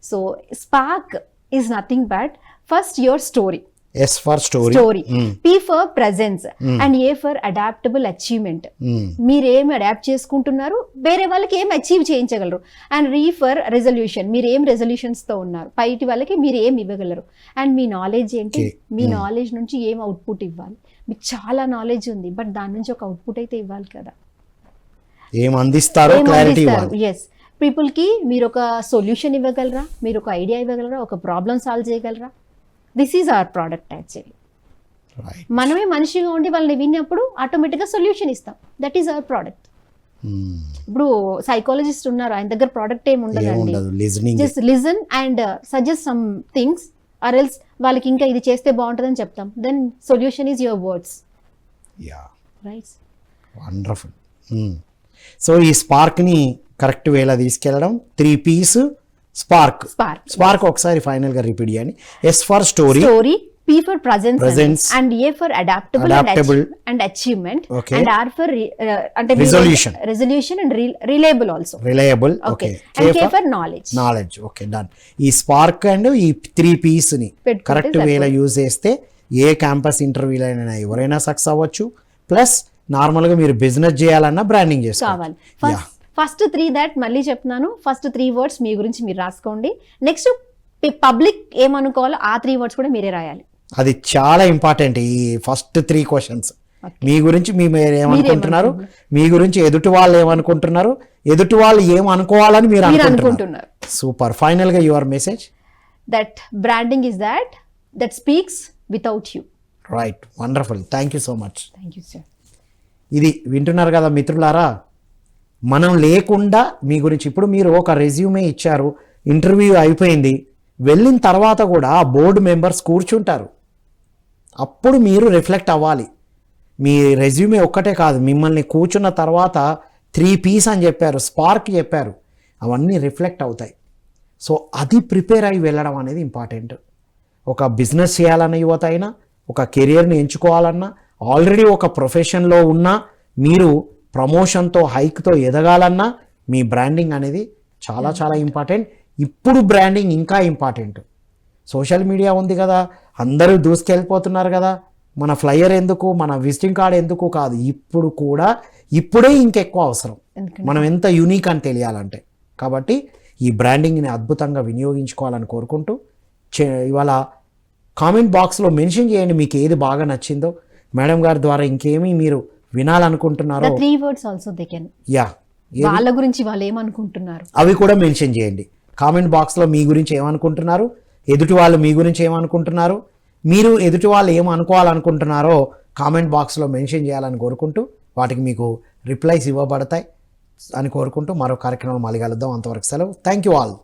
So spark is nothing but first your story. S for story. P for presence. And A for adaptable achievement. మీరు ఏం అడాప్ట్ చేసుకుంటున్నారు, వేరే వాళ్ళకి ఏం అచీవ్ చేయించగలరు. And R for resolution. మీరు ఏం రెజల్యూషన్స్తో ఉన్నారు, పైటి వాళ్ళకి మీరు ఏం ఇవ్వగలరు. అండ్ మీ నాలెడ్జ్ ఏంటి, మీ నాలెడ్జ్ నుంచి ఏం అవుట్పుట్ ఇవ్వాలి. మీకు చాలా నాలెడ్జ్ ఉంది, బట్ దాని నుంచి ఒక అవుట్పుట్ అయితే ఇవ్వాలి కదా. ఏం అందిస్తారో క్లారిటీ ఇవ్వాలి. ఎస్. పీపుల్కి మీరు ఒక సొల్యూషన్ ఇవ్వగలరా, మీరు ఒక ఐడియా ఇవ్వగలరా, ఒక ప్రాబ్లం సాల్వ్ చేయగలరా? This is our product actually. Right. మనమే మనిషిగా ఉండి వాళ్ళని విన్నప్పుడు ఆటోమేటిక్గా సొల్యూషన్ ఇస్తాం. That is our product. ఇప్పుడు సైకాలజిస్ట్ ఉన్నారు, ఆయన దగ్గర ప్రోడక్ట్ ఏమి ఉండదండి, ఏముండదు, listening. Just listen and suggest some things or else వాళ్ళకి ఇంకా ఇది చేస్తే బాగుంటుందని చెప్తాం. Then solution is your words. Yeah, right. Wonderful. So ఈ స్పార్క్ని కరెక్ట్ వేలా తీసుకెళ్ళడం. 3 P's స్పార్క్. స్పార్క్ ఒకసారి ఫైనల్గా రిపీట్ చేయండి. S for story, P for presence, and A for adaptable and achievement, okay. and R for resolution and reliable also. Reliable. Okay. And K for knowledge. Knowledge. Okay, done. ఈ స్పార్క్ అండ్ ఈ 3 P's ని పెట్టుకుంటే కరెక్ట్ వేలా యూజ్ చేస్తే ఏ క్యాంపస్ ఇంటర్వ్యూలో అయినా ఎవరైనా సక్సెస్ అవ్వచ్చు. ప్లస్ నార్మల్గా మీరు బిజినెస్ చేయాలన్నా బ్రాండింగ్ చేసుకోవాలి. ఫస్ట్ 3 దట్ మళ్ళీ చెప్తున్నాను. ఫస్ట్ 3 వర్డ్స్ మీ గురించి మీరు రాసుకోండి. నెక్స్ట్ పబ్లిక్ ఏమనుకోవాలో ఆ 3 వర్డ్స్ కూడా మీరే రాయాలి. అది చాలా ఇంపార్టెంట్. ఈ ఫస్ట్ 3 క్వశ్చన్స్ మీ గురించి మీరు ఏమనుకుంటున్నారు, మీ గురించి ఎదుటి వాళ్ళు ఏమనుకుంటున్నారు, ఎదుటి వాళ్ళు ఏమనుకోవాలని మీరు అనుకుంటున్నారు. సూపర్. ఫైనల్ గా your message. That branding is that speaks without you. Right, wonderful. Thank you so much. Thank you sir. ఇది వింటున్నారు కదా మిత్రులారా, మనం లేకుండా మీ గురించి ఇప్పుడు మీరు ఒక రెజ్యూమే ఇచ్చారు, ఇంటర్వ్యూ అయిపోయింది, వెళ్ళిన తర్వాత కూడా బోర్డు మెంబర్స్ కూర్చుంటారు. అప్పుడు మీరు రిఫ్లెక్ట్ అవ్వాలి. మీ రెజ్యూమే ఒక్కటే కాదు, మిమ్మల్ని కూర్చున్న తర్వాత 3 P's అని చెప్పారు, స్పార్క్ చెప్పారు, అవన్నీ రిఫ్లెక్ట్ అవుతాయి. సో అది ప్రిపేర్ అయ్యి వెళ్ళడం అనేది ఇంపార్టెంట్. ఒక బిజినెస్ చేయాలన్న యువత అయినా, ఒక కెరియర్ని ఎంచుకోవాలన్నా, ఆల్రెడీ ఒక ప్రొఫెషన్లో ఉన్నా, మీరు ప్రమోషన్తో హైక్తో ఎదగాలన్నా మీ బ్రాండింగ్ అనేది చాలా చాలా ఇంపార్టెంట్. ఇప్పుడు బ్రాండింగ్ ఇంకా ఇంపార్టెంట్. సోషల్ మీడియా ఉంది కదా, అందరూ దూసుకెళ్ళిపోతున్నారు కదా, మన ఫ్లయర్ ఎందుకు, మన విజిటింగ్ కార్డ్ ఎందుకు కాదు, ఇప్పుడే ఇంకెక్కువ అవసరం మనం ఎంత యూనిక్ అని తెలియాలంటే. కాబట్టి ఈ బ్రాండింగ్ని అద్భుతంగా వినియోగించుకోవాలని కోరుకుంటూ ఇవాళ కామెంట్ బాక్స్లో మెన్షన్ చేయండి మీకు ఏది బాగా నచ్చిందో. మేడం గారి ద్వారా ఇంకేమీ మీరు వినాలనుకుంటున్నారో 3 words also they can. Yeah, వాళ్ళ గురించి వాళ్ళు ఏమనుకుంటున్నారు అవి కూడా మెన్షన్ చేయండి. కామెంట్ బాక్స్లో మీ గురించి ఏమనుకుంటున్నారు, ఎదుటి వాళ్ళు మీ గురించి ఏమనుకుంటున్నారు, మీరు ఎదుటి వాళ్ళు ఏమనుకోవాలనుకుంటున్నారో కామెంట్ బాక్స్లో మెన్షన్ చేయాలని కోరుకుంటూ వాటికి మీకు రిప్లైస్ ఇవ్వబడతాయి అని కోరుకుంటూ మరో కార్యక్రమం మళ్ళీ కలుద్దాం. అంతవరకు సెలవు. Thank you all.